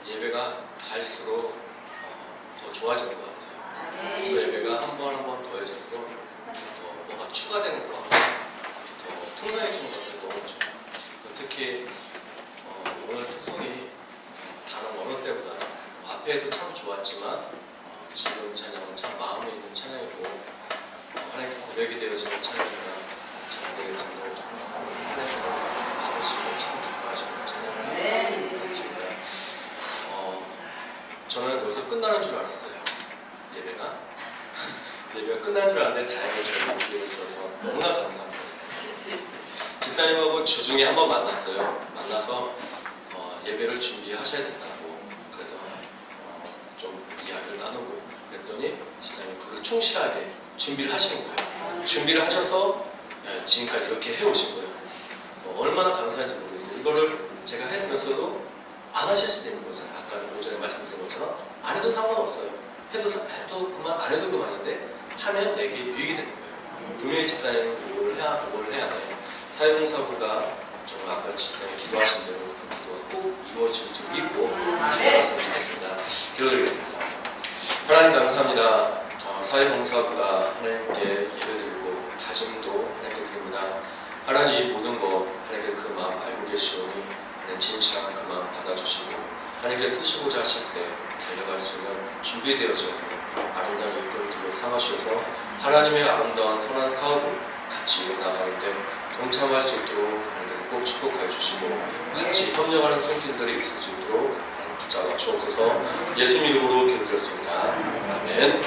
예배가 갈수록 더 좋아지는 것 같아요. 그래서 예배가 한 번 한 번 더해질수록 더 뭐가 추가되는 것 같고 더 풍성해지는 것들이 너무 좋아요. 특히 오늘 특성이 다른 어느 때보다 앞에도 참 좋았지만 지금 찬양은 참 마음에 있는 찬양이고 하나님께 고백이 되어지는 찬양이라 저에게 감동을 주고 하나님께서 아버지를 참 기뻐하시는 찬양을 드립니다. 저는 여기서 끝나는 줄 알았어요. 예배가 끝난 줄 알았는데 다행히 저희 기회를 주셔서 너무나 감사합니다. 집사님하고 주중에 한번 만났어요. 만나서 예배를 준비하셔야 된다고 그래서 좀 이야기를 나누고 그랬더니 집사님이 그걸 충실하게 준비를 하시는 거예요. 준비를 하셔서 지금까지 이렇게 해오신 거예요. 얼마나 감사한지 모르겠어요. 이거를 제가 해드렸어도 안 하실 수도 있는 거잖아요. 아까 오전에 말씀드린 것처럼 안 해도 상관없어요. 해도 그만, 안 해도 그만인데 하면 내게 유익이 되는 거예요. 분명히 집사님은 뭘 해야 돼. 사회봉사부가 정말 아까 집사님이 기도하신 대로 그 기도가 꼭 이루어질 줄 믿고 기도했으면 좋겠습니다. 기도드리겠습니다. 하나님 감사합니다. 사회봉사부가 하나님께 예배드리고 다짐도 하나님께 드립니다. 하나님 이 모든 것 하나님께 그 마음 알고 계시오니 하나님 진실한 그 마음 받아주시고 하나님께 쓰시고자 하실 때 달려갈 수 있는 준비되어져 있는 아름다운 일꾼들을 삼아주셔서 하나님의 아름다운 선한 사업을 같이 이어나가는 데 동참할 수 있도록 하나님께 꼭 축복하여 주시고 같이 협력하는 손길들이 있을 수 있도록 붙잡아 주옵소서. 예수 이름으로 기도드렸습니다. 아멘.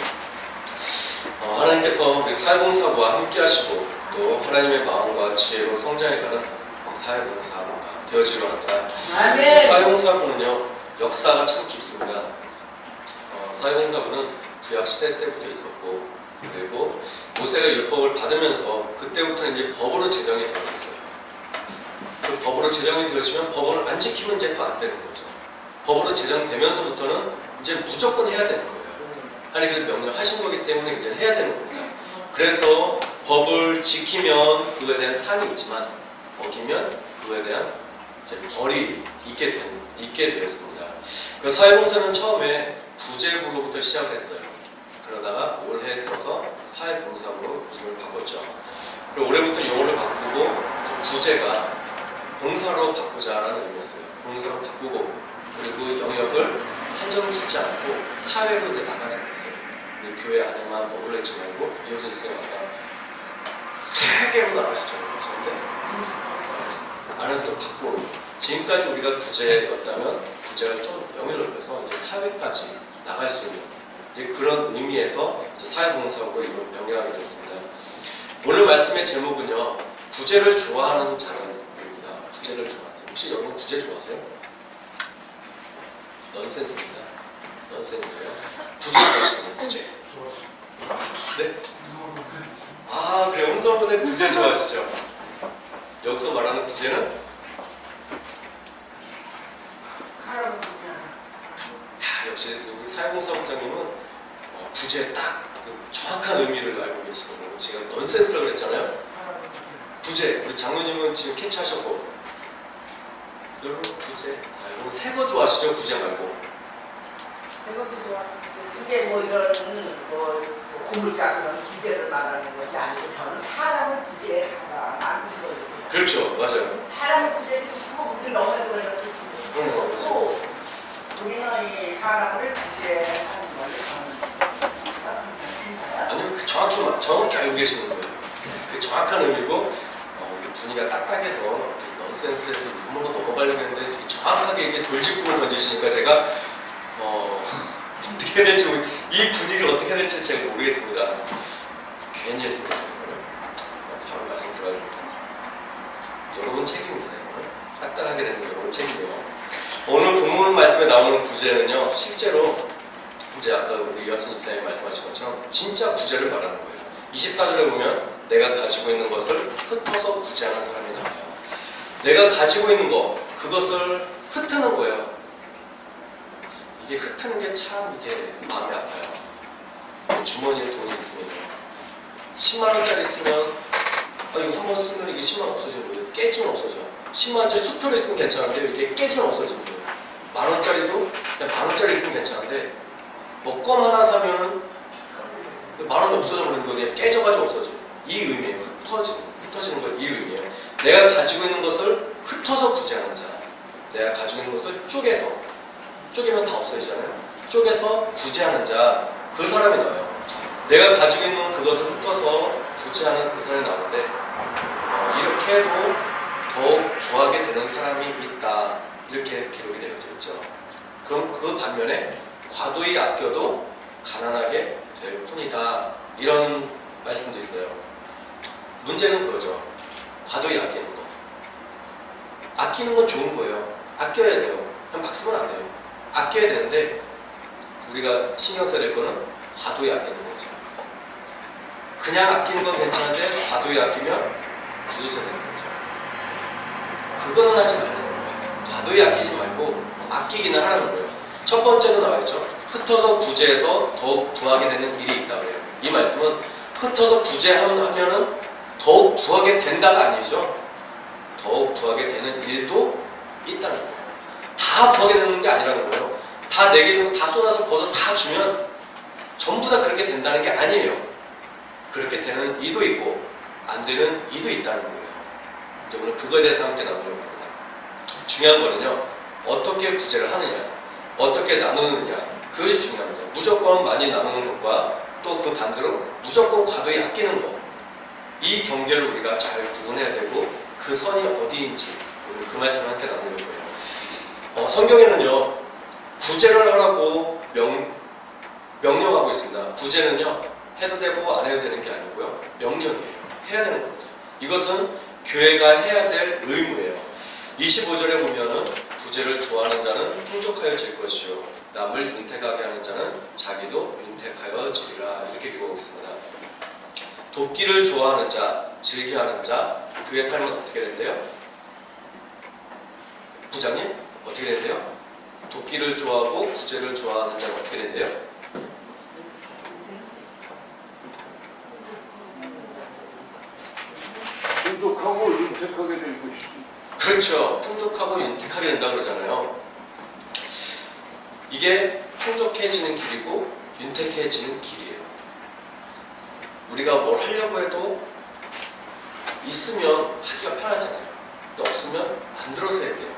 하나님께서 우리 사회봉사부와 함께 하시고 또 하나님의 마음과 지혜로 성장해가는 사회봉사부가 되어지기 바랍니다. 사회봉사부는요 역사가 참 깊습니다. 사회봉사부는 구약시대 때부터 있었고 그리고 모세가 율법을 받으면서 그때부터 이제 법으로 제정이 되어졌어요. 그 법으로 제정이 되어지면 법을 안 지키면 이제 또 안 되는 거죠. 법으로 제정되면서부터는 이제 무조건 해야 되는 거예요. 하나님께서 명령하신 거기 때문에 이제 해야 되는 겁니다. 그래서 법을 지키면 그에 대한 상이 있지만 어기면 그에 대한 이제 벌이 있게 되었습니다. 그 사회봉사는 처음에 구제부로부터 시작을 했어요. 그러다가 올해 들어서 사회봉사부로 이름을 바꿨죠. 그리고 올해부터 용어를 바꾸고 구제가 봉사로 바꾸자라는 의미였어요. 봉사로 바꾸고 그리고 영역을 한정 짓지 않고 사회로 이제 나가자고 했어요. 우리 교회 안에만 머물러 있지 말고 이어서 있어야겠다. 세계로 나가시죠. 그런데 안에서 또 바꾸고 지금까지 우리가 구제였다면 구제가 좀 영역을 넓혀서 이제 사회까지 나갈 수 있는 이제 그런 의미에서 사회봉사로 이런 변경하게 되었습니다. 오늘 말씀의 제목은요 구제를 좋아하는 자는입니다. 구제를 좋아하는 자. 혹시 여러분 구제 좋아하세요? 넌센스입니다. 넌센스예요. 구제 좋아하시는 구제. 네? 아 그래 홍성분의 구제 좋아하시죠? 여기서 말하는 구제는 역시 우리 사회봉사부장님은 구제의 딱 그 정확한 의미를 알고 계시고 제가 넌센스라고 그랬잖아요. 구제, 우리 장로님은 지금 캐치하셨고 여러분 구제, 여러분 새거 좋아하시죠? 구제 말고 새것도 좋아하는데 그게 뭐 이런 고물가 그런 기대를 말하는 것이 아니고 저는 사람을 구제하라 그거거든요. 그렇죠, 맞아요. 사람을 구제해주고 우리 너무 그래가지고 그렇고 우리는 이 사람을 구제하는 걸 아니요, 그 정확히 알고 계시는 거예요. 그 정확한 의미고 분위기가 딱딱해서 넌센스에서 유머로 넘어가려고 했는데 정확하게 이렇게 돌직구를 던지시니까 제가 어떻게 해야 될지 이 분위기를 어떻게 해야 될지 제가 모르겠습니다. 괜히 했습니다. 바로 말씀 들어가겠습니다. 여러분 책임입니다. 딱딱하게 되는 거 여러분 책임이에요. 오늘 본문 말씀에 나오는 구제는요 실제로 이제 아까 우리 이하순 집사님이 말씀하신 것처럼 진짜 구제를 말하는 거예요. 24절에 보면 내가 가지고 있는 것을 흩어서 구제하는 사람이 나와요. 내가 가지고 있는 것 그것을 흩트는 거예요. 이게 흩트는 게 참 이게 마음이 아파요. 주머니에 돈이 있으면 10만 원짜리 쓰면 이거 한번 쓰면 이게 10만 원 없어지는 거예요. 깨지면 없어져. 10만 원짜리 수표를 있으면 괜찮은데 이게 깨지면 없어지는 거예요. 10,000원짜리도 그냥 10,000원짜리 있으면 괜찮은데 뭐 껌 하나 사면은 10,000원이 없어져 버리는 거, 그냥 깨져가지고 없어져. 이 의미예요. 흩어지는 거, 이 의미예요. 내가 가지고 있는 것을 흩어서 구제하는 자, 내가 가지고 있는 것을 쪼개면 다 없어지잖아요. 쪼개서 구제하는 자, 그 사람이 나와요. 내가 가지고 있는 그것을 흩어서 구제하는 그 사람이 나오는데 이렇게 해도 더욱 구하게 되는 사람이 있다, 이렇게 기록이 되어져 있죠. 그럼 그 반면에 과도히 아껴도 가난하게 될 뿐이다, 이런 말씀도 있어요. 문제는 그거죠. 과도히 아끼는 거. 아끼는 건 좋은 거예요. 아껴야 돼요. 그냥 막 쓰면 안 돼요. 아껴야 되는데 우리가 신경 써야 될 거는 과도히 아끼는 거죠. 그냥 아끼는 건 괜찮은데 과도히 아끼면 부도새 되는 거죠. 그거는 하지 말라는 거예요. 과도히 아끼지 말고 아끼기는 하라는 거예요. 첫 번째로 나와있죠. 흩어서 구제해서 더욱 부하게 되는 일이 있다고 해요. 이 말씀은 흩어서 구제하면은 더욱 부하게 된다가 아니죠. 더욱 부하게 되는 일도 있다는 거예요. 다 부하게 되는 게 아니라는 거예요. 다 내게 있는 거 다 쏟아서 벗어 다 주면 전부 다 그렇게 된다는 게 아니에요. 그렇게 되는 이도 있고 안 되는 이도 있다는 거예요. 이제 오늘 그거에 대해서 함께 나누려고 합니다. 중요한 거는요, 어떻게 구제를 하느냐, 어떻게 나누느냐, 그것이 중요합니다. 무조건 많이 나누는 것과 또 그 반대로 무조건 과도히 아끼는 것, 이 경계를 우리가 잘 구분해야 되고 그 선이 어디인지 오늘 그 말씀을 함께 나누려고 해요. 성경에는요, 구제를 하라고 명령하고 있습니다. 구제는요, 해도 되고 안 해도 되는 게 아니고요, 명령이에요. 해야 되는 겁니다. 이것은 교회가 해야 될 의무예요. 25절에 보면은 구제를 좋아하는 자는 풍족하여질 것이요 남을 윤택하게 하는 자는 자기도 윤택하여지리라, 이렇게 기록하고 있습니다. 돕기를 좋아하는 자, 즐겨하는 자, 그의 삶은 어떻게 된대요? 부장님? 어떻게 된대요? 돕기를 좋아하고 구제를 좋아하는 자는 어떻게 된대요? 풍족하고 윤택하게 될 것이지. 그렇죠. 풍족하고 윤택하게 된다 그러잖아요. 이게 풍족해지는 길이고 윤택해지는 길이에요. 우리가 뭘 하려고 해도 있으면 하기가 편하잖아요. 근데 없으면 만들어서 해야 돼요.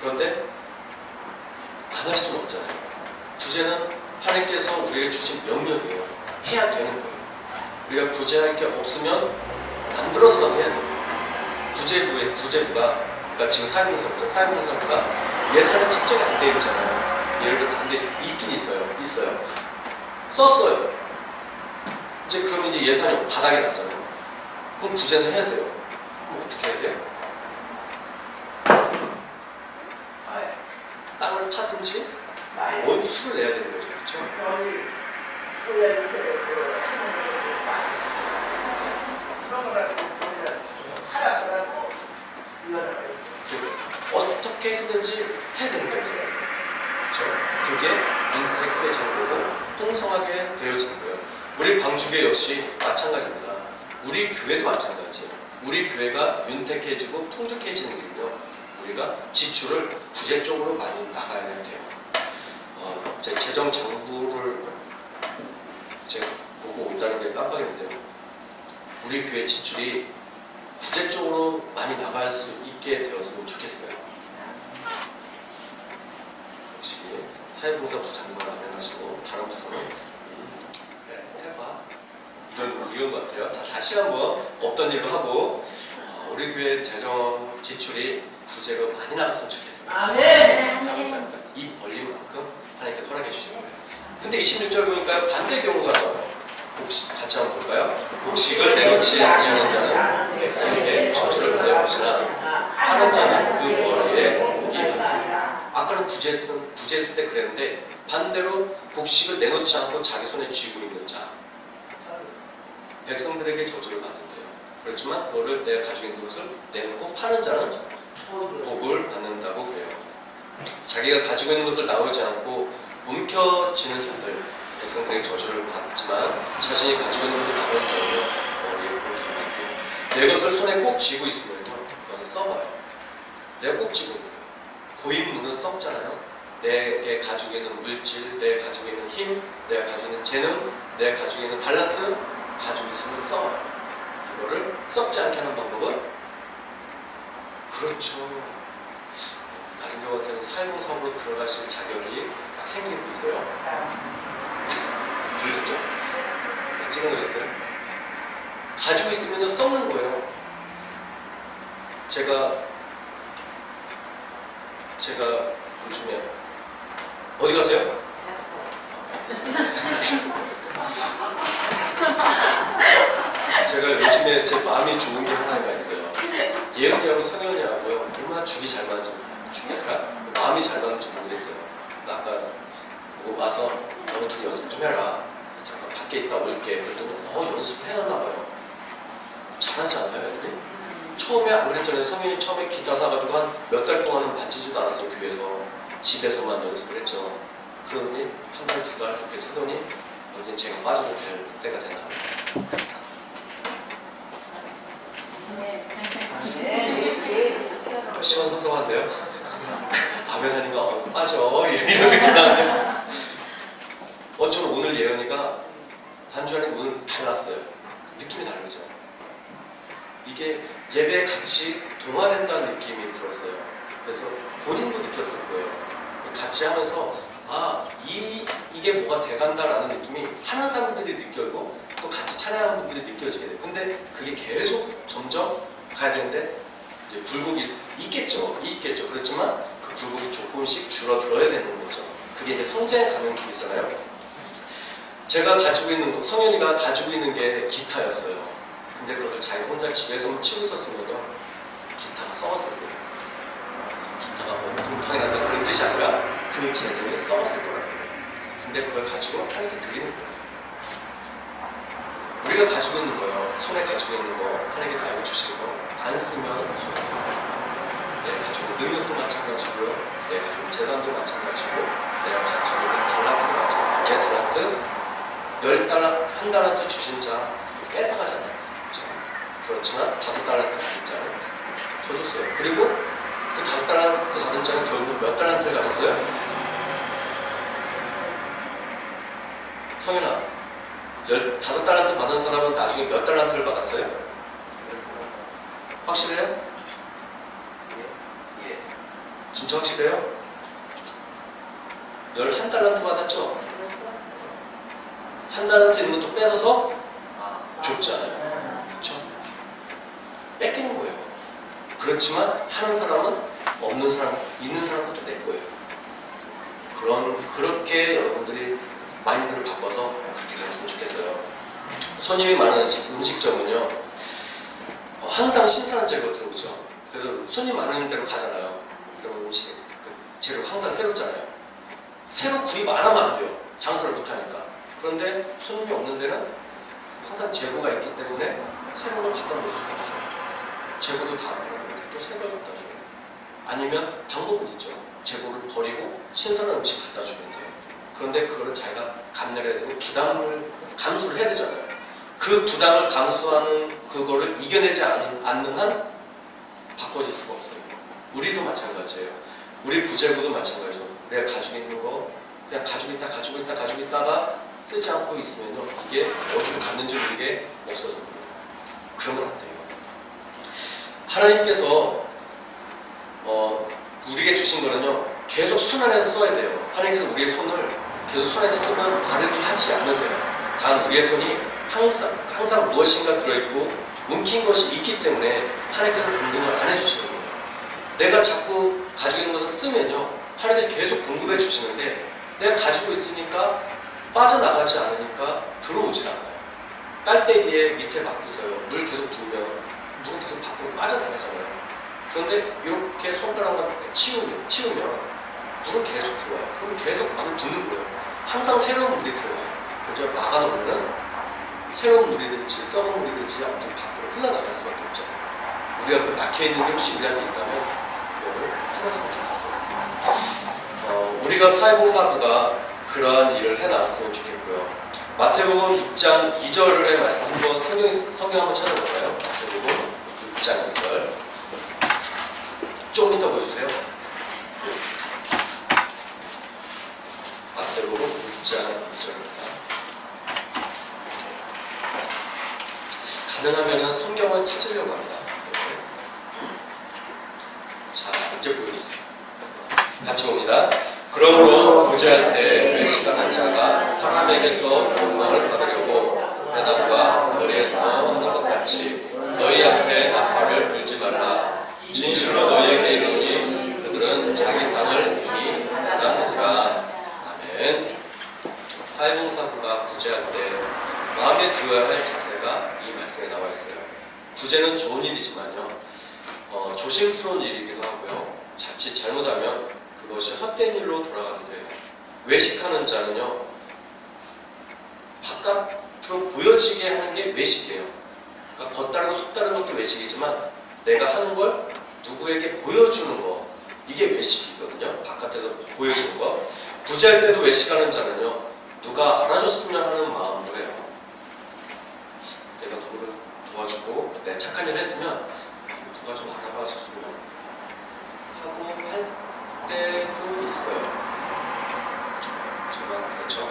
그런데 안 할 수는 없잖아요. 구제는 하나님께서 우리에게 주신 명령이에요. 해야 되는 거예요. 우리가 구제할 게 없으면 만들어서만 해야 돼요. 구제부가, 그러니까 지금 사회봉사부가 예산에 책정이 안 되어 있잖아요. 예를 들어서 안 되어 있긴 있어요. 썼어요. 이제 그러면 이제 예산이 바닥에 났잖아요. 그럼 구제는 해야 돼요. 그럼 어떻게 해야 돼요? 땅을 파든지 원수를 내야 되는 거죠. 그렇죠? 어떻게 해서든지 해야 되는 거죠. 그렇죠? 그게 윤택해지는 거고 풍성하게 되어지는 거예요. 우리 방주교 역시 마찬가지입니다. 우리 교회도 마찬가지예요. 우리 교회가 윤택해지고 풍족해지는 길은요, 우리가 지출을 구제 쪽으로 많이 나가야 돼요. 제 재정 정부를 제가 보고 온다는 게 깜빡했는데요. 우리 교회 지출이 구제 쪽으로 많이 나갈 수 있게 되었으면 좋겠어요. 역시 사회봉사 부장님을 하시고 다른 부서는 그래 해봐 이런 것 같아요. 자, 다시 한번 없던 일로 하고 우리 교회 재정 지출이 구제로 많이 나갔으면 좋겠어요. 아멘. 감사합니다. 입 벌린 만큼 하나님께서 허락해 주시는 거예요. 근데 26절 보니까 반대 경우가 나와요. 같이 한번 볼까요? 곡식을 내놓지 아니하는 자는 백성에게 저주를 받을 것이나 하는 자는 그 머리에 복이 있다. 아까는 구제했을 때 그랬는데 반대로 곡식을 내놓지 않고 자기 손에 쥐고 있는 자, 백성들에게 저주를 받는데요. 그렇지만 그거를 내가 가지고 있는 것을 내놓고 파는 자는 복을 받는다고 그래요. 자기가 가지고 있는 것을 나오지 않고 움켜쥐는 자들, 백성들에게 저주를 받지만 자신이 가지고 있는 것을 나오는 자는 머리에 복이 받고요. 내 것을 손에 꼭 쥐고 있으면요, 그건 썩어요. 내가 꼭 쥐고 있는 거예요. 고인물은 썩잖아요. 내게 가지고 있는 물질, 내가 가지고 있는 힘, 내가 가지고 있는 재능, 내가 가지고 있는 달란트 가지고 있으면 썩어요. 이거를 썩지 않게 하는 방법은 그렇죠. 나중에 와서는 사회봉사업으로 들어가실 자격이 딱 생기고 있어요. 들으셨죠? 다 찍어놓으셨어요? 가지고 있으면 썩는 거예요. 제가 요즘에 어디 가세요? 제가 요즘에 제 마음이 좋은 게 하나가 있어요. 예은이하고 성현이하고요 얼마나 죽이 잘 맞는지, 죽이 아니라 마음이 잘 맞는지 모르겠어요. 아까 보고 와서 너는 둘이 연습 좀 해라. 잠깐 밖에 있다 올게. 그랬더니 연습해놨나 봐요. 잘하지 않아요 애들이? 처음에 안 그랬잖아요. 성현이 처음에 기타 사가지고 한 몇 달 동안은 만지지도 않았어요. 교회에서 집에서만 연습을 했죠. 그러더니 한 달, 두 달 이렇게 쓰더니 이제 제가 빠져도 될 때가 됐나. 시원섭섭한데요? 아멘하니까 빠져 이런 느낌 나는데 저는 오늘 예언이가 단주하니 오늘 달랐어요. 느낌이 다르죠. 이게 예배에 같이 동화된다는 느낌이 들었어요. 그래서 본인도 느꼈을 거예요. 같이 하면서 이게 뭐가 돼간다라는 느낌이 하는 사람들이 느껴지고 또 같이 찬양하는 분들이 느껴지게 돼요. 근데 그게 계속 점점 가야 되는데 이제 굴곡이 있겠죠. 그렇지만 그 굴곡이 조금씩 줄어들어야 되는 거죠. 그게 이제 성장해 가는 길이잖아요. 제가 가지고 있는 거, 성현이가 가지고 있는 게 기타였어요. 근데 그것을 자기 혼자 집에서만 치고 있었으면요 기타가 썩었을 거예요. 기타가 뭐 곰팡이 난다 그런 뜻이 아니라 그 재능이 썩었을 거라는 거예요. 근데 그걸 가지고 하나님께 드리는 거예요. 우리가 가지고 있는 거요, 손에 가지고 있는 거 하나님께 나에게 주시는 거 안 쓰면 거부하세요. 내가 가지고 있는 능력도 마찬가지고요, 내가 가지고 있는 재산도 마찬가지고, 내가 가지고 있는 달란트도 마찬가지고. 내 달란트 1달란트 주신 자 뺏어가잖아요. 그렇지만 5달란트 가진 자는 더 줬어요. 그리고 그 5달란트 가진 자는 결국 몇 달란트를 가졌어요? 성현아, 5달란트 받은 사람은 나중에 몇 달란트를 받았어요? 확실해요? 예. 진짜 확실해요? 11달란트 받았죠? 1달란트 있는 것도 뺏어서 줬잖아요. 그렇죠? 뺏기는 거예요. 그렇지만 하는 사람은 없는 사람, 있는 사람도 또 내 거예요. 그렇게 여러분들이 마인드를 바꿔서 그렇게 가셨으면 좋겠어요. 손님이 많은 음식점은요 항상 신선한 재료가 들어오죠. 그래서 손님 많은 데로 가잖아요. 이런 음식 재료가 항상 새롭잖아요. 새로 구입 안 하면 안 돼요. 장사를 못 하니까. 그런데 손님이 없는 데는 항상 재고가 있기 때문에 새로운 걸 갖다 놓을 수가 없어요. 재고도 다 안 되는데 또 새 걸 갖다 줘요. 아니면 방법은 있죠. 재고를 버리고 신선한 음식 갖다 주면 돼요. 그런데 그거를 자기가 감내를 해야 되고 부담을 감수를 해야 되잖아요. 그 부담을 감수하는 그거를 이겨내지 않는 한 바꿔질 수가 없어요. 우리도 마찬가지예요. 우리 구제구도 마찬가지죠. 내가 가지고 있는 거 그냥 가지고 있다가 쓰지 않고 있으면요 이게 어디로 갔는지 모르게 없어집니다. 그러면 안 돼요. 하나님께서 우리에게 주신 거는요 계속 순환해서 써야 돼요. 하나님께서 우리의 손을 계속 순환해서 쓰면 바르게 하지 않으세요. 단 우리의 손이 항상 무엇인가 들어있고 움킨 것이 있기 때문에 하나님께서 공급을 안 해주시는 거예요. 내가 자꾸 가지고 있는 것을 쓰면요 하나님께서 계속 공급해 주시는데 내가 가지고 있으니까 빠져나가지 않으니까 들어오질 않아요. 깔때기에 밑에 바꾸세요. 물 계속 부으면 물은 계속 밖으로 빠져나가잖아요. 그런데 이렇게 손가락만 치우면 물은 계속 들어와요. 그럼 계속 물을 붓는 거예요. 항상 새로운 물이 들어와요. 그래서 막아놓으면 새로운 물이든지 썩은 물이든지 아무튼 밖으로 흘러나갈 수밖에 없잖아요. 우리가 그 막혀있는 게 혹시 우리한테 있다면 이거를 뚫었으면 좋겠어요. 우리가 사회봉사부가 그러한 일을 해나갔으면 좋겠고요. 마태복음 6장 2절의 말씀 한번 성경 한번 찾아볼까요? 마태복음 6장 2절 조금 이따 보여주세요. 아니면 성경을 찾으려고 합니다. 자, 이제 보여주세요. 같이 봅니다. 그러므로 구제할 때 외식하는 자가 사람에게서 영광을 받으려고 회당과 거리에서 하는 것 같이 너희 앞에 나팔을 불지 말라. 진실로 너희에게 이르노니 그들은 자기 상을 이미 받았느니라. 아멘. 사회봉사부가 구제할 때 마음에 두어야 할 자세가 이 말씀에 나와 있어요. 구제는 좋은 일이지만요, 조심스러운 일이기도 하고요. 자칫 잘못하면 그것이 헛된 일로 돌아가기도 해요. 외식하는 자는요, 바깥으로 보여지게 하는 게 외식이에요. 그러니까 겉다르고 속다른 것도 외식이지만 내가 하는 걸 누구에게 보여주는 거, 이게 외식이거든요. 바깥에서 보여주는 거. 구제할 때도 외식하는 자는요, 누가 알아줬으면 하는 마음으로 해요. 내가 누구를 도와주고 내가 착한 일을 했으면 누가 좀 알아봐 줬으면 하고 할 때도 있어요. 저만 그렇죠?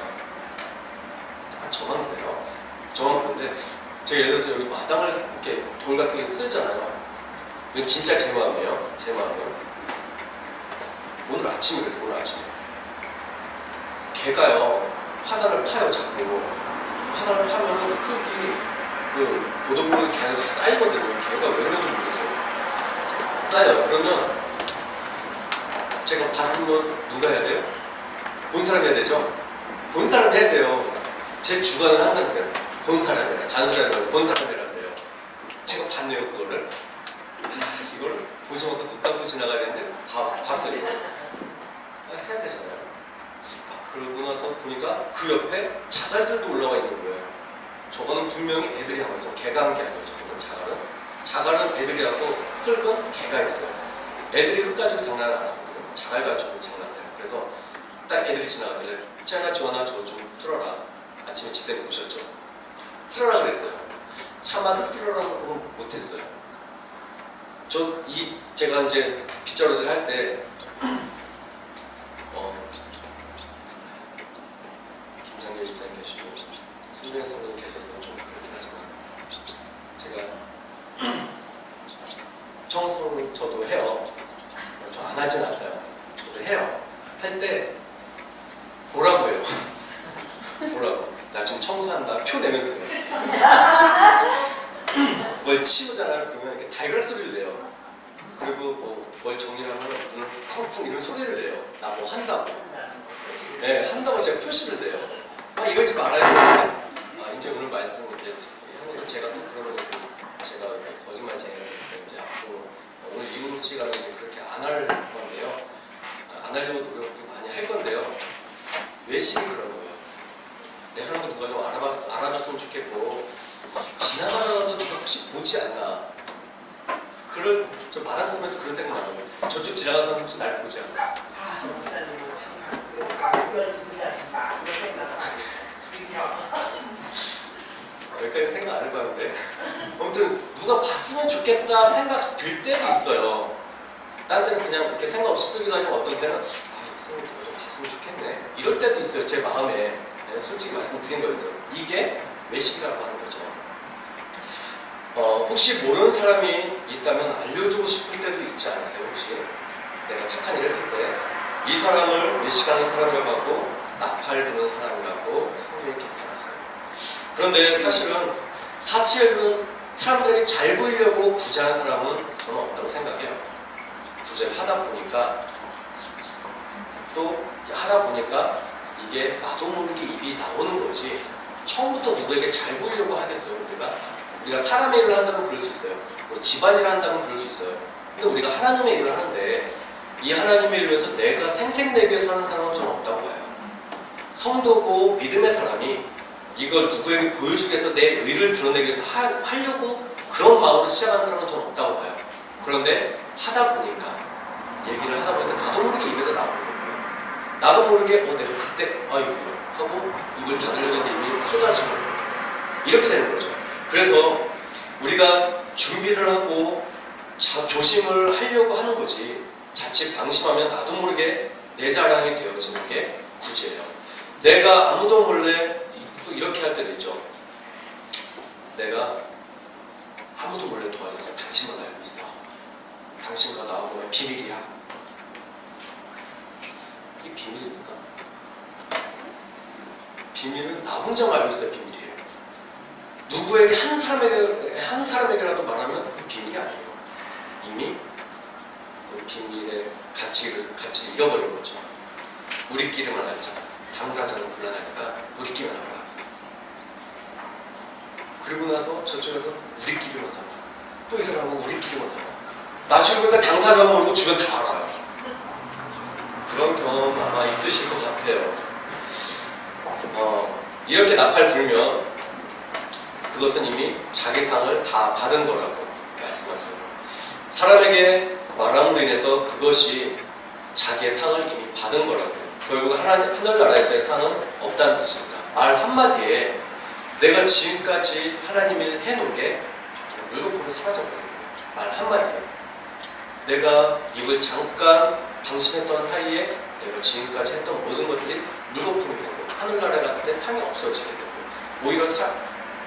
저만 그래요. 저만 그런데 제가 예를 들어서 여기 마당을 이렇게 돌 같은 게 쓰잖아요. 이건 진짜 제 마음이에요. 제 마음이에요. 오늘 아침에 그래서 오늘 아침에 개가요 화단을 파요. 자꾸 화단을 파면은 흙이 그 보도보도 계속 쌓이거든요. 개가 왜 그런지 모르겠어요. 쌓여요. 그러면 제가 봤으면 누가 해야 돼요? 본 사람이 해야 되죠? 본 사람이 해야 돼요. 제 주관은 항상 그래요. 본 사람이 해야 돼요. 잔소리하는 거 본 사람이 해야 돼요. 제가 봤네요. 그거를. 이걸 보지 않고 눈 감고 지나가야 되는데 봤어요. 해야 되잖아요. 그러고 나서 보니까 그 옆에 자갈들도 올라와 있는 거예요. 저거는 분명히 애들이 한 거죠. 개가 한 게 아니에요. 저거는 자갈은 애들이 하고 흙은 개가 있어요. 애들이 흙 가지고 장난을 안 하거든요. 자갈 가지고 장난해요. 그래서 딱 애들이 지나가길래 제가 지원아 저 좀 쓸어라. 아침에 집사님 보셨죠? 쓸어라 그랬어요. 차마 흙 쓸어라는 거 못했어요. 제가 이제 빗자루질 할 때 김장렬 이사님 계시고 손병현 선생님 계셔서 좀 그렇긴 하지만 제가 청소를 저도 해요. 저 안 하진 않아요. 저도 해요. 할 때 보라고 해요. 보라고. 나 지금 청소한다. 표 내면서 해요. 뭘 치우잖아요. 그러면 이렇게 달걀 소리를 내요. 그리고 뭘 정리를 하면 텅텅 이런 소리를 내요. 나 뭐 한다고. 네, 한다고 제가 표시를 내요. 이러지 말아야 되는데 이제 오늘 말씀 이렇게 하면서 제가 또 그러는 제가 이렇게 거짓말쟁이가 이제 앞으로 오늘 이분 시간에 이제 그렇게 안 할 건데요. 안 하려고 노력도 많이 할 건데요. 외식이 그런 거예요. 내 하는 거 누가 좀 알아줬으면 좋겠고 지나가다가도 누가 혹시 보지 않나. 저 말 안 쓰면서 그런 생각 나요. 저쪽 지나가는 사람 혹시 날 보지 않나. 여기까지 생각 안 해봤는데 아무튼 누가 봤으면 좋겠다 생각 들 때도 있어요. 딴 때는 그냥 그렇게 생각 없이 쓰기도 하지만 어떤 때는 학생이 누가 좀 봤으면 좋겠네 이럴 때도 있어요. 제 마음에. 솔직히 말씀드린 거였어요. 이게 외식이라고 하는 거죠. 혹시 모르는 사람이 있다면 알려주고 싶을 때도 있지 않으세요? 혹시 내가 착한 일 했을 때 이 사람을 외식하는 사람이라고 하고 나팔 부는 사람이라고 성경이 기록해놨어요. 그런데 사실은 사람들에게 잘 보이려고 구제하는 사람은 저는 없다고 생각해요. 구제를 하다 보니까 이게 나도 모르게 입이 나오는 거지 처음부터 누구에게 잘 보이려고 하겠어요. 우리가 사람의 일을 한다면 그럴 수 있어요. 집안일을 한다면 그럴 수 있어요. 근데 우리가 하나님의 일을 하는데 이 하나님의 일을 위해서 내가 생색내게 사는 사람은 저는 없다고 봐요. 성도고 믿음의 사람이 이걸 누구에게 보여주기 위해서 내 의를 드러내기 위해서 하려고 그런 마음으로 시작하는 사람은 저는 없다고 봐요. 그런데 얘기를 하다 보니까 나도 모르게 입에서 나오는 거예요. 나도 모르게 내가 그때 이거 하고 입을 닫으려고 했는데 입이 쏟아지고 이렇게 되는 거죠. 그래서 우리가 준비를 하고 조심을 하려고 하는 거지 자칫 방심하면 나도 모르게 내 자랑이 되어지는 게 구제예요. 내가 아무도 몰래 또 이렇게 할 때도 있죠. 내가 아무도 몰래 도와줘서 당신만 알고 있어. 당신과 나하고의 비밀이야. 이게 비밀입니까? 비밀은 나 혼자만 알고 있어야 비밀이에요. 누구에게 한 사람에게라도 말하면 그 비밀이 아니에요. 이미 그 비밀의 가치를 잃어버린 거죠. 우리끼리만 알자. 당사자는 곤란하니까 우리끼리만 알아. 그리고 나서 저쪽에서 우리끼리만 알아. 또 이 사람은 우리끼리만 알아. 나중에 보니까 당사자만 모르고 주변 다 알아요. 그런 경험 아마 있으실 것 같아요. 이렇게 나팔 불면 그것은 이미 자기 상을 다 받은 거라고 말씀하세요. 사람에게 말함으로 인해서 그것이 자기의 상을 이미 받은 거라고. 결국 하늘나라에서의 상은 없다는 뜻입니다. 말 한마디에 내가 지금까지 하나님이 해놓은 게 물거품으로 사라져버린 거예요. 말 한마디에 내가 입을 잠깐 방심했던 사이에 내가 지금까지 했던 모든 것들이 물거품이 되고 하늘나라에 갔을 때 상이 없어지게 되고 오히려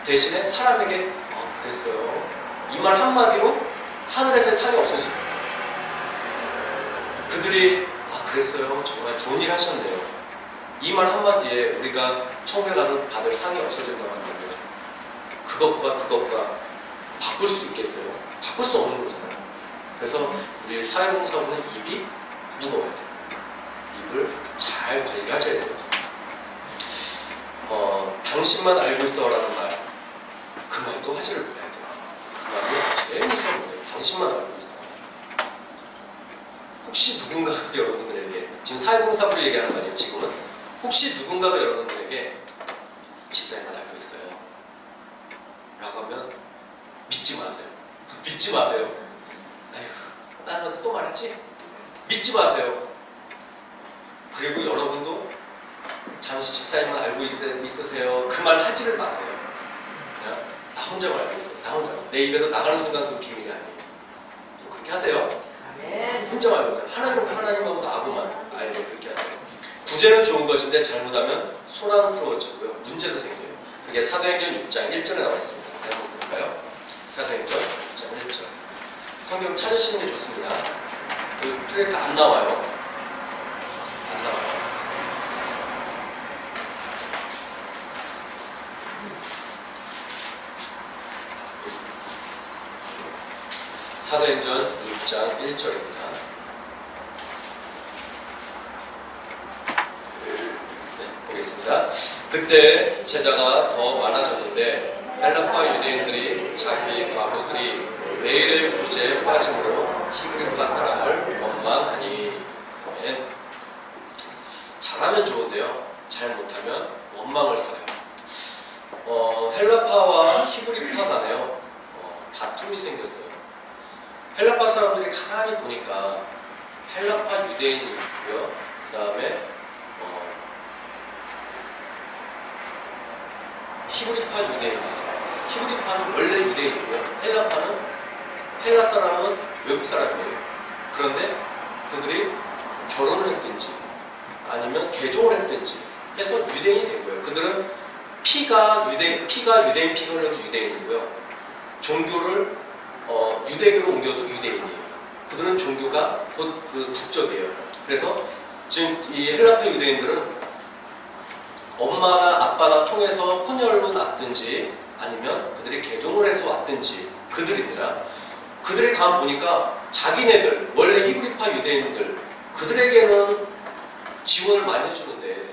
대신에 사람에게 그랬어요. 이 말 한마디로 하늘에서의 상이 없어지고 그들이 그랬어요. 정말 좋은 일 하셨네요. 이 말 한마디에 우리가 천국에 가서 받을 상이 없어진다고 한다면 그것과 바꿀 수 있겠어요? 바꿀 수 없는 거잖아요. 그래서 우리 사회봉사부는 입이 무거워야 돼요. 입을 잘 관리하셔야 돼요. 당신만 알고 있어라는 말, 그 말도 화제를 보내야 돼요. 그 말이 제일 무서운 거예요. 당신만 알고 있어. 혹시 누군가가 여러분들에게, 지금 사회봉사부를 얘기하는 거 아니에요, 지금은? 혹시 누군가가 여러분들에게 집사님만 알고 있어요 라고 하면 믿지 마세요. 믿지 마세요. 아휴, 나한테 또 말했지? 믿지 마세요. 그리고 여러분도 잠시 집사님만 알고 있으세요. 그 말 하지를 마세요. 그냥 나 혼자만 알고 있어요. 나 혼자만. 내 입에서 나가는 순간 그 비밀이 아니에요. 그렇게 하세요. 혼자만 알고 있어요. 하나님하고 나하고만 알고 그렇게 하세요. 구제는 좋은 것인데 잘못하면 소란스러워지고요. 문제도 생겨요. 그게 사도행전 6장 1절에 나와 있습니다. 한번 볼까요? 사도행전 6장 1절. 성경 찾으시는 게 좋습니다. 그 프레이트 안 나와요. 안 나와요. 사도행전 6장 1절입니다. 네, 보겠습니다. 그때 제자가 더 많아졌는데 헬라파 유대인들이 자기 과부들이 매일의 구제에 빠짐으로 히브리파 사람을 원망하니. 잘하면 좋은데요. 잘못하면 원망을 사요. 헬라파와 히브리파 간에요. 다툼이 생겼어요. 헬라파 사람들이 가만히 보니까 헬라파 유대인이 있고요. 그 다음에 히브리파 유대인이 있어요. 히브리파는 원래 유대인이고요. 헬라 사람은 외국 사람이에요. 그런데 그들이 결혼을 했든지 아니면 개종을 했든지 해서 유대인이 된 거예요. 그들은 피가 유대인 피가 흘려도 유대인이고요. 종교를 유대교로 옮겨도 유대인이에요. 그들은 종교가 곧 그 국적이에요. 그래서 지금 이 헬라파 유대인들은 엄마나 아빠나 통해서 혼혈로 났든지 아니면 그들이 개종을 해서 왔든지 그들입니다. 그들이 가만 보니까 자기네들 원래 히브리파 유대인들 그들에게는 지원을 많이 해주는데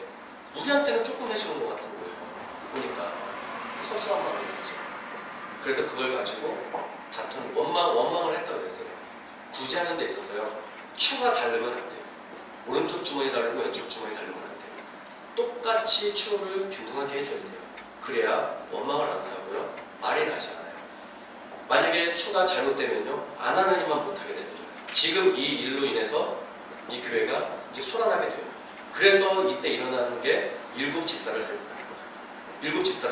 우리한테는 조금 해주는 것 같은 거예요. 보니까 섭섭한 마음이 들죠. 그래서 그걸 가지고 다툼, 원망을 했다고 그랬어요. 구제하는 데 있어서요. 추가 다르면 안 돼요. 오른쪽 주머니 다르고 왼쪽 주머니 다르면 안 돼요. 똑같이 추를 균등하게 해줘야 돼요. 그래야 원망을 안 사고요. 말이 나지 않아요. 만약에 추가 잘못되면요. 안 하는 일만 못하게 되는 거예요. 지금 이 일로 인해서 이 교회가 이제 소란하게 돼요. 그래서 이때 일어나는 게 일곱 집사를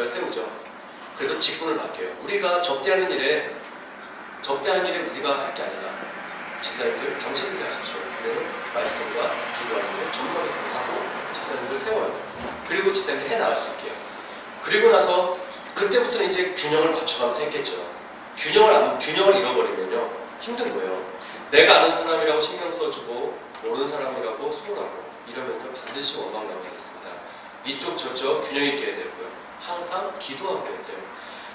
세우죠. 그래서 직분을 맡겨요. 우리가 접대하는 일에 우리가 할 게 아니다. 집사님들 당신들이 하십시오. 그래서 말씀과 기도하는 걸 전문가에서 하고 집사님들 세워요. 그리고 집사님들 해나갈 수 있게요. 그리고 나서 그때부터는 이제 균형을 맞춰가면서 했겠죠. 균형을 잃어버리면요 힘든 거예요. 내가 아는 사람이라고 신경 써주고 모르는 사람이라고 소홀하고 이러면요 반드시 원망 나오게 됐습니다. 이쪽 저쪽 균형 있게 해야 되고요. 항상 기도하고 해야 돼요.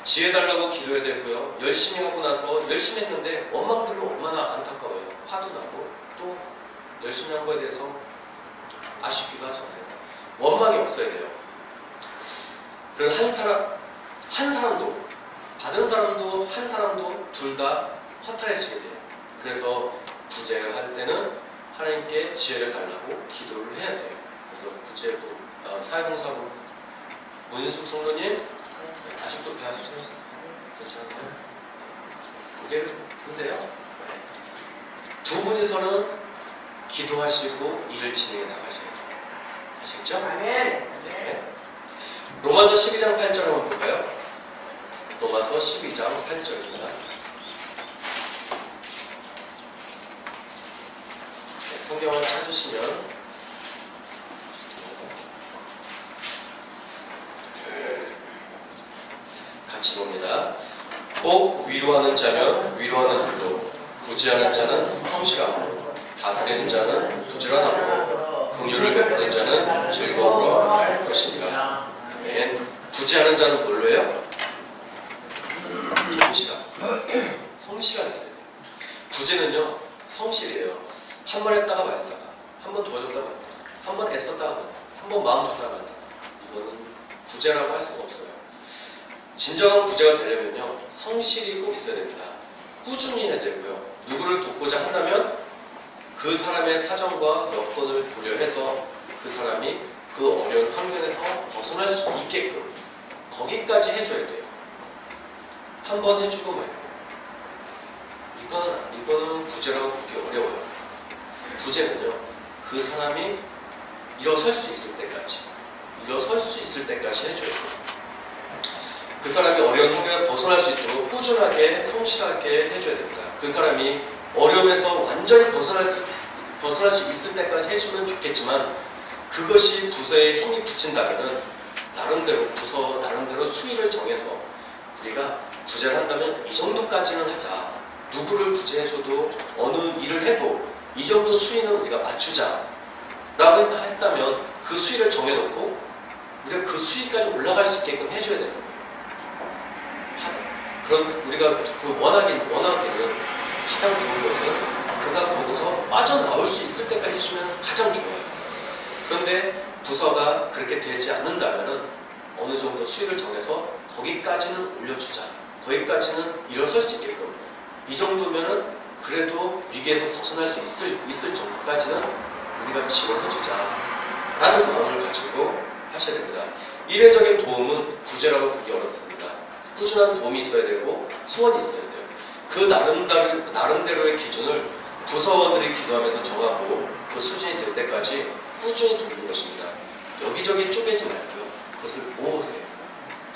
지혜 달라고 기도해야 되고요. 열심히 하고 나서 열심히 했는데 원망 들으면 얼마나 안타까워요. 화도 나고 또 열심히 한 거에 대해서 아쉽기도 하잖아요. 원망이 없어야 돼요. 그래서 한 사람도 받은 사람도 한 사람도 둘 다 허탈해지게 돼요. 그래서 구제할 때는 하나님께 지혜를 달라고 기도를 해야 돼요. 그래서 구제부 사회봉사부 문인숙 성도님 아직도 배 아프세요? 괜찮으세요? 고개를 드세요? 두 분이서는 기도하시고 일을 진행해 나가셔야 돼요. 아시겠죠? 아멘. 네. 로마서 12장 8절 한번 볼까요? 로마서 12장 8절입니다. 네, 성경을 찾으시면 같이 봅니다. 꼭 위로하는 자면 위로하는 일로, 구제하는 자는 성실하고, 다스리는 자는 부지런하고, 긍휼을 베푸는 자는 즐거움으로 할 것이니라. 아멘. 구제하는 자는 뭘로 해요? 성실한 있어요. 구제는요 성실이에요. 한 번 했다가 말다가, 한 번 도와줬다가 말다가, 한 번 애썼다가 말다가, 한 번 마음 줬다가 말다가. 이거는 구제라고 할 수가 없어요. 진정한 구제가 되려면요 성실이 꼭 있어야 됩니다. 꾸준히 해야 되고요. 누구를 돕고자 한다면 그 사람의 사정과 여건을 고려해서 그 사람이 그 어려운 환경에서 벗어날 수 있게끔 거기까지 해줘야 돼요. 한 번 해주고 말고. 이거는 구제라고 보기 어려워요. 구제는요 그 사람이 일어설 수 있을 때까지 해줘야 돼요. 그 사람이 어려운 환경을 벗어날 수 있도록 꾸준하게 성실하게 해줘야 됩니다. 그 사람이 어려움에서 완전히 벗어날 수 있을 때까지 해주면 좋겠지만, 그것이 부서에 힘이 붙인다면은 부서 나름대로 수위를 정해서 우리가 구제를 한다면 이 정도까지는 하자. 누구를 구제해줘도 어느 일을 해도 이 정도 수위는 우리가 맞추자 라고 했다면 그 수위를 정해놓고 우리가 그 수위까지 올라갈 수 있게끔 해줘야 되는 거예요. 그런 우리가 원하기는 가장 좋은 것은 그가 거기서 빠져나올 수 있을 때까지 해주면 가장 좋아요. 그런데 부서가 그렇게 되지 않는다면 어느 정도 수위를 정해서 거기까지는 올려주자. 거기까지는 일어설 수 있게끔. 이 정도면은 그래도 위기에서 벗어날 수 있을 정도까지는 우리가 지원해주자 라는 마음을 가지고 하셔야 됩니다. 일회적인 도움은 구제라고 보기 어렵습니다. 꾸준한 도움이 있어야 되고 후원이 있어야 돼요. 그 나름대로의 기준을 부서원들이 기도하면서 정하고 그 수준이 될 때까지 꾸준히 돕는 것입니다. 여기저기 쪼개지 말고요. 그것을 모으세요.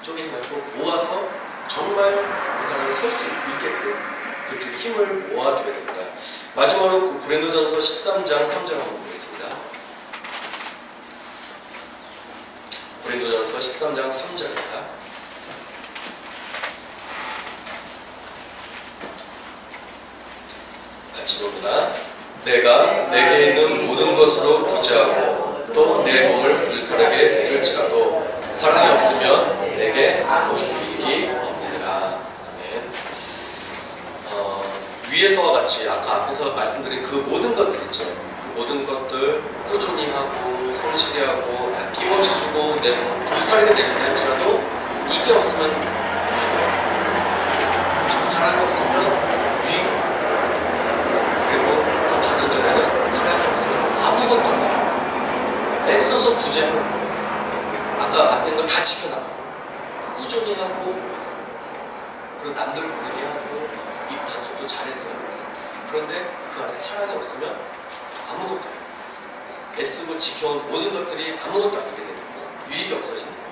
쪼개지 말고 모아서 정말 그 사람이 설 수 있게끔 그쪽에 힘을 모아줘야 됩니다. 마지막으로 고린도전서 13장 3절 한번 보겠습니다. 고린도전서 13장 3절입니다. 같이 봅니다. 내가 내게 있는 모든 것으로 구제하고 또 내 몸을 불살에게 내줄지라도 사랑이 없으면 내게 아무 유익이 없느니라. 아멘. 위에서와 같이 아까 앞에서 말씀드린 그 모든 것들 있죠. 그 모든 것들 꾸준히 하고 성실히 하고 아낌없이 주고 내 불살에게 내준다 할지라도 이게 없으면 유익이 없어요. 사랑이 없으면 유익이 없어요. 그리고 또 다른 전에는 사랑이 없으면 아무것도 안 해요. 애써서 구제하는 거예요. 아까 앞에 있는 거 다 지켜나가고 꾸준히 하고 그리고 남들 모르게 하고 입 단속도 잘했어요. 그런데 그 안에 사랑이 없으면 아무것도 안 해요. 애쓰고 지켜온 모든 것들이 아무것도 아니게 되는 거예요. 유익이 없어지는 거예요.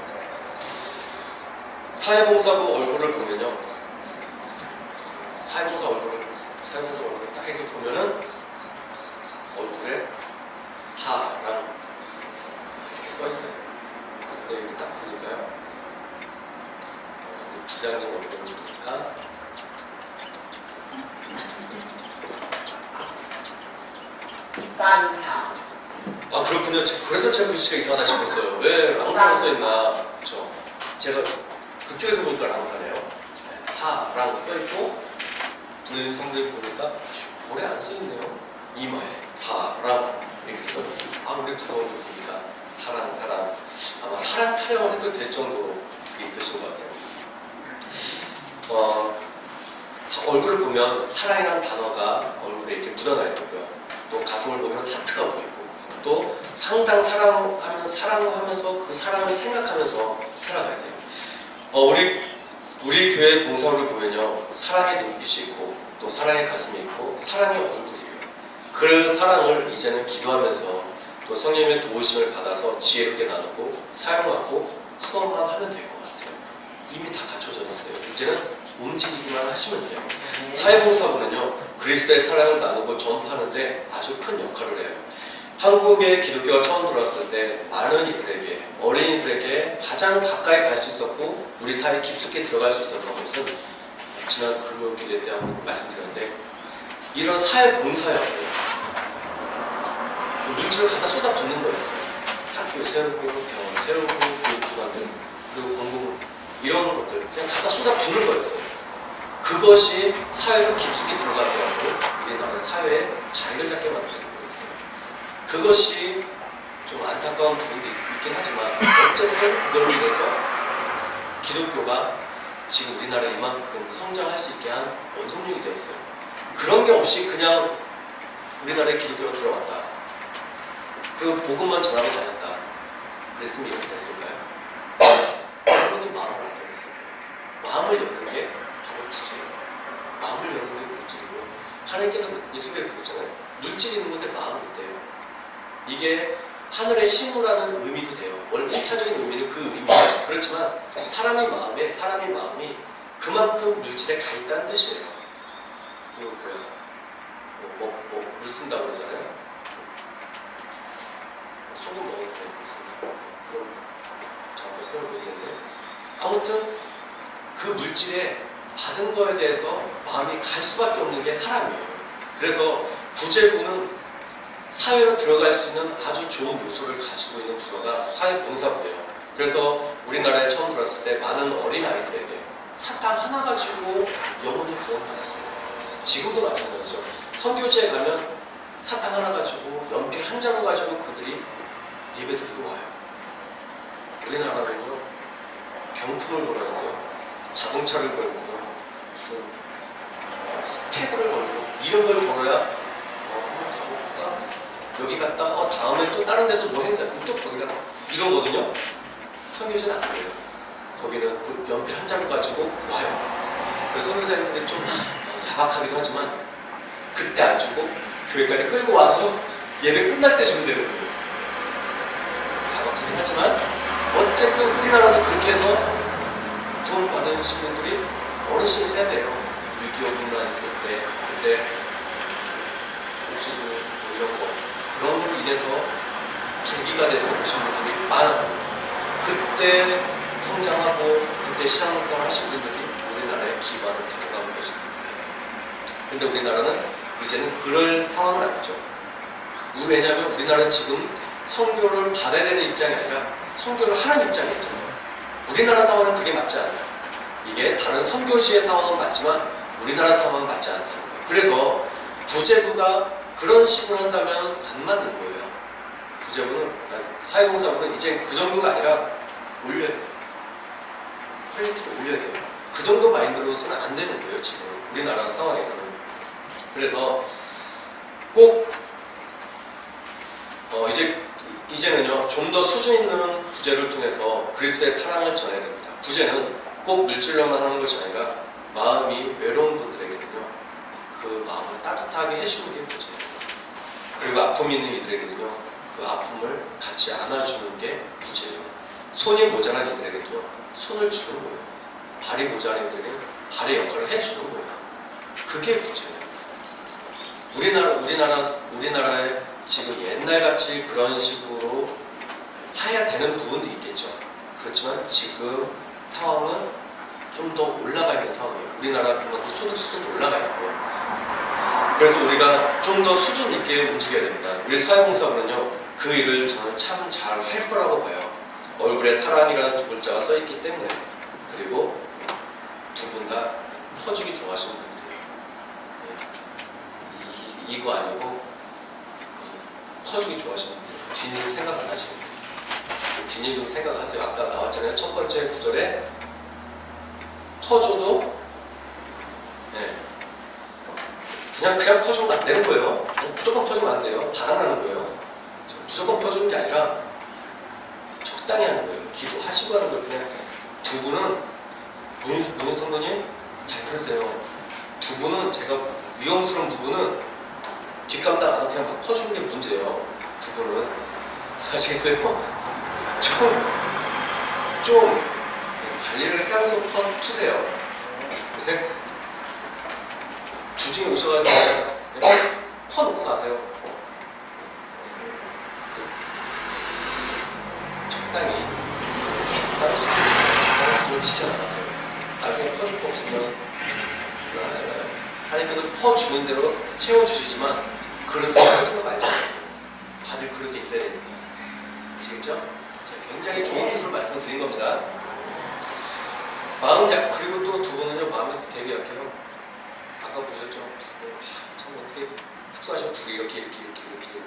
사회봉사부 얼굴을 보면요, 사회봉사 얼굴을 딱 이렇게 보면은 얼굴에 사랑 이렇게 써 있어요. 근데 여기 딱 보니까요, 부장님 얼굴을 보니까 쌍상. 아 그렇군요. 그래서 제가 글씨가 이상하다 싶었어요. 왜 랑사로 써있나. 그렇죠. 제가 그쪽에서 보니까 랑사네요. 네, 사라고 써있고 분해서 성경에 보니까 볼에 안 써있네요. 이마에 사랑 이렇게 써요. 아무리 구성을 보니까 사랑 아마 사랑 타령을 해도 될 정도로 있으신 것 같아요. 얼굴을 보면 사랑이라는 단어가 얼굴에 이렇게 묻어나 있고요. 또 가슴을 보면 하트가 보이고 또 항상 사랑하면서 그 사랑을 생각하면서 살아가야 돼요. 우리 교회 봉사를 보면요, 사랑의 눈빛이 있고 또 사랑의 가슴이 있고 사랑의 얼굴이에요. 그 사랑을 이제는 기도하면서 또 성령님의 도우심을 받아서 지혜롭게 나누고 사용하고 후원하면 될 것 같아요. 이미 다 갖춰져 있어요. 이제는 움직이기만 하시면 돼요. 사회봉사부는요, 그리스도의 사랑을 나누고 전파하는데 아주 큰 역할을 해요. 한국에 기독교가 처음 들어왔을 때 많은 이들에게, 어린이들에게 가장 가까이 갈 수 있었고 우리 사회에 깊숙이 들어갈 수 있었던 것은 지난 금요 기대 때 한번 말씀드렸는데 이런 사회봉사였어요. 물질을 갖다 쏟아붓는 거였어요. 학교 세우고, 병원 세우고, 교육기관들, 그리고 공공 이런 것들 그냥 갖다 쏟아붓는 거였어요. 그것이 사회로 깊숙이 들어가더라도 우리나라 사회에 자리를 잡게 만드는 거였어요. 그것이 좀 안타까운 부분도 있긴 하지만 어쨌든 그걸로 인해서 기독교가 지금 우리나라에 이만큼 성장할 수 있게 한 원동력이 되었어요. 그런 게 없이 그냥 우리나라에 기독교가 들어왔다. 그 복음만 전하고 다녔다. 그랬으면 이렇게 됐을까요? 여러분이 마음을 안 열었을 거예요. 마음을 여는 게 바로 구제예요. 마음을 여는 게 물질이고요. 하나님께서 예수님을 그랬잖아요. 물질이 있는 곳에 마음이 있대요. 이게 하늘의 신우라는 의미도 돼요. 원래 1차적인 의미는 그 의미예요. 그렇지만 사람의 마음이 그만큼 물질에 가 있다는 뜻이에요. 그리고 물 쓴다고 그러잖아요. 소금 먹어서 물 쓴다고. 그럼 정확히 표현을 모르겠는데 아무튼 그 물질에 받은 거에 대해서 마음이 갈 수밖에 없는 게 사람이에요. 그래서 구제부는 사회로 들어갈 수 있는 아주 좋은 요소를 가지고 있는 부서가 사회봉사부예요. 그래서 우리나라에 처음 들어왔을 때 많은 어린아이들에게 사탕 하나 가지고 영혼이 구원받았어요. 지금도 마찬가지죠. 선교지에 가면 사탕 하나 가지고 연필 한 장을 가지고 그들이 예배 드리러 와요. 우리나라는요, 경품을 걸었는데요, 자동차를 걸고요, 무슨 패드를 걸고 이런 걸 걸어야 여기 갔다 다음에 또 다른 데서 뭐 행사 또 거기가 이러거든요. 선교지는 안 그래요. 거기는 그 연필 한 장을 가지고 와요. 그래서 선교사님들이 좀 야박하기도 하지만 그때 안 주고 교회까지 끌고 와서 예배 끝날 때 주면 되는 거예요. 야박하긴 하지만 어쨌든 우리나라도 그렇게 해서 구원받은 신분들이 어르신 세대예요. 6.25 분란 있을 때 그때 옥수수 뭐 이런 거 그런 걸로 인해서 계기가 돼서 오신 분들이 많아요. 그때 성장하고 그때 신앙생활 하신 분들이 우리나라의 기반을 가져가고 계신 분들이에요. 근데 우리나라는 이제는 그럴 상황은 아니죠. 왜냐하면 우리나라는 지금 선교를 받아야 되는 입장이 아니라 선교를 하는 입장에 있잖아요. 우리나라 상황은 그게 맞지 않아요. 이게 다른 선교지의 상황은 맞지만 우리나라 상황은 맞지 않다는 거예요. 그래서 구제부가 그런 식으로 한다면 안 맞는 거예요. 구제부는, 사회봉사부는 이제 그 정도가 아니라 올려야 돼요. 퀄리티를 올려야 돼요. 그 정도 마인드로서는 안 되는 거예요, 지금. 우리나라 상황에서는. 그래서 꼭, 이제는요, 좀 더 수준 있는 구제를 통해서 그리스도의 사랑을 전해야 됩니다. 구제는 꼭 물질로만 하는 것이 아니라 마음이 외로운 분들에게는요, 그 마음을 따뜻하게 해주는 게 구제예요. 그리고 아픔이 있는 이들에게는요, 그 아픔을 같이 안아주는 게 구제예요. 손이 모자란 이들에게도 손을 주는 거예요. 발이 모자란 이들에게는 발의 역할을 해주는 거예요. 그게 구제예요. 우리나라에 지금 옛날같이 그런 식으로 해야 되는 부분도 있겠죠. 그렇지만 지금 상황은 좀 더 올라가 있는 상황이에요. 우리나라 그만큼 소득 수준도 올라가 있고요. 그래서 우리가 좀 더 수준 있게 움직여야 됩니다. 우리 사회봉사부는요, 그 일을 저는 참 잘 할 거라고 봐요. 얼굴에 사랑이라는 두 글자가 써 있기 때문에. 그리고 두 분 다 퍼주기 좋아하시는 분들이에요. 네. 이거 아니고 퍼주기 좋아하시는 분들. 뒷일 생각 안 하시는 분들. 뒷일 좀 생각하세요. 아까 나왔잖아요. 첫 번째 구절에 퍼줘도 네. 그냥 퍼주면 안 되는 거예요. 무조건 퍼주면 안 돼요. 바닥나는 거예요. 무조건 퍼주는 게 아니라 적당히 하는 거예요. 기도하시고 하는 거예요. 그냥 두 분은 노인 성도님 잘 들으세요. 두 분은 제가 위험스러운 부분은 뒷감당 안 하고 그냥 막 퍼주는 게 문제예요. 두 분은 아시겠어요? 좀 관리를 하면서 푸세요. 네? 주중에 오셔가지고 그냥 퍼놓고 가세요. 적당히 다른 수준을 지켜나가세요. 나중에 퍼줄 거 없으면 불안하잖아요. 하나님께서 퍼주는 대로 채워주시지만 그릇을 퍼지는 거 알잖아요. 다들 그릇에 있어야 됩니다. 아시겠죠? 굉장히 좋은 뜻으로 말씀을 드린 겁니다. 마음 약, 그리고 또 두 분은요, 마음이 되게 약해요. 아까 보셨죠? 두 분, 참 어떻게 특수하신 둘이 이렇게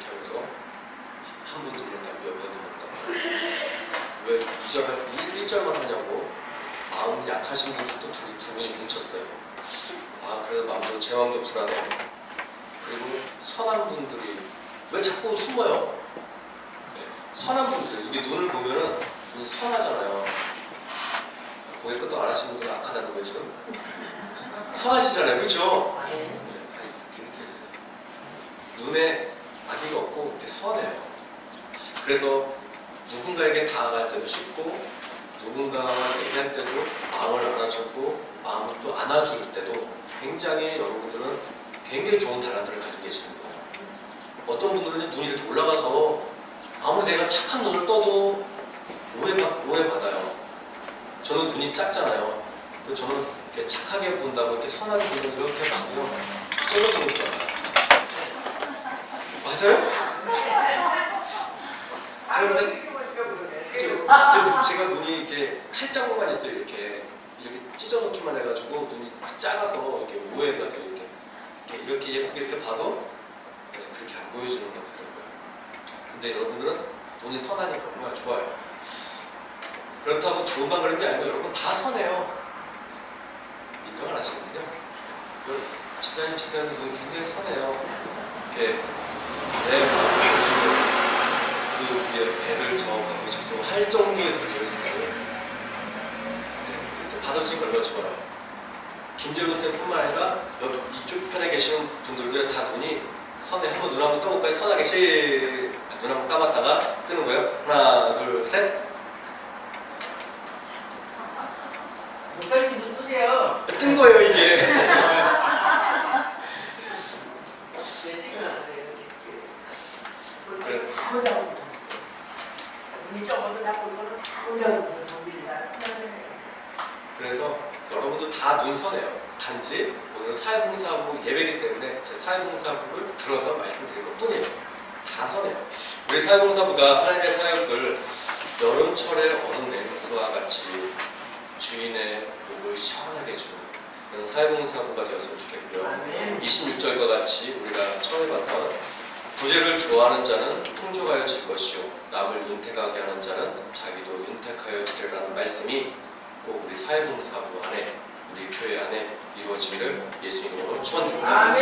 하면서 한 분도 그런다고 옆에 두는다. 왜 1절만 하냐고 마음 약하신 분들 또 두 분이 뭉쳤어요. 아, 그래도 마음도 제 마음도 불안해요. 그리고 선한 분들이 왜 자꾸 숨어요? 네, 선한 분들, 이게 눈을 보면은 눈이 선하잖아요. 고개 끄덕 안 하시는 분들은 악하다는 거예요, 지금. 선하시잖아요, 그렇죠? 네, 눈에 악의가 없고 이렇게 선해요. 그래서 누군가에게 다가갈 때도 쉽고 누군가와 얘기할 때도 마음을 안아주고 마음을 또 안아줄 때도 굉장히 여러분들은 굉장히 좋은 달란트를 가지고 계시는 거예요. 어떤 분들은 눈이 이렇게 올라가서 아무리 내가 착한 눈을 떠도 오해받아요. 저는 눈이 작잖아요. 그래서 저는 이렇게 착하게 본다고 이렇게 선하게 보면 이렇게 봐요. 찔러보는 줄 알아요. 맞아요? 그런데 제가 눈이 이렇게 칼자국만 있어요. 이렇게 찢어놓기만 해가지고 눈이 작아서 이렇게 오해가 돼요. 이렇게 예쁘게 이렇게 봐도 네, 그렇게 안 보여지는 것 같더라고요. 근데 여러분들은 눈이 선하니까 얼마나 좋아요. 그렇다고 두 분만 그런 게 아니고 여러분 다 선해요. 인정 안 하시는군요. 집사님 눈 굉장히 선해요. 이렇게 내 마음을 그 위에 배를 저어가고 싶고 할 정도의 눈이 이루어지세요. 네, 받아주신 걸 얼마나 좋아요. 김재훈 쌤뿐만 아니라 이쪽 편에 계시는 분들도 다 눈이 선해. 한번 눈 한번 떠볼까요? 선하게 눈 한번 감았다가 뜨는 거예요. 하나, 둘, 셋. 빨리 눈 뜨세요. 뜬 거예요, 이게. 그래서 눈이 적어도 나쁜 거는 다 오냐고. 그래서 여러분도 다 눈 선해요. 단지 오늘은 사회봉사부 예배이기 때문에 제 사회봉사부를 들어서 말씀드린 것 뿐이에요. 다 선해요. 우리 사회봉사부가 하나님의 사역을 여름철의 얼음 냉수와 같이 주인의 목을 시원하게 해주는 그런 사회봉사부가 되었으면 좋겠고요. 26절과 같이 우리가 처음에 봤던 부재를 좋아하는 자는 풍족하여 질 것이요 남을 윤택하게 하는 자는 자기도 윤택하여 지리라는 말씀이 꼭 우리 사회봉사부 안에 우리 교회 안에 이루어지기를 예수 이름으로 축원드립니다.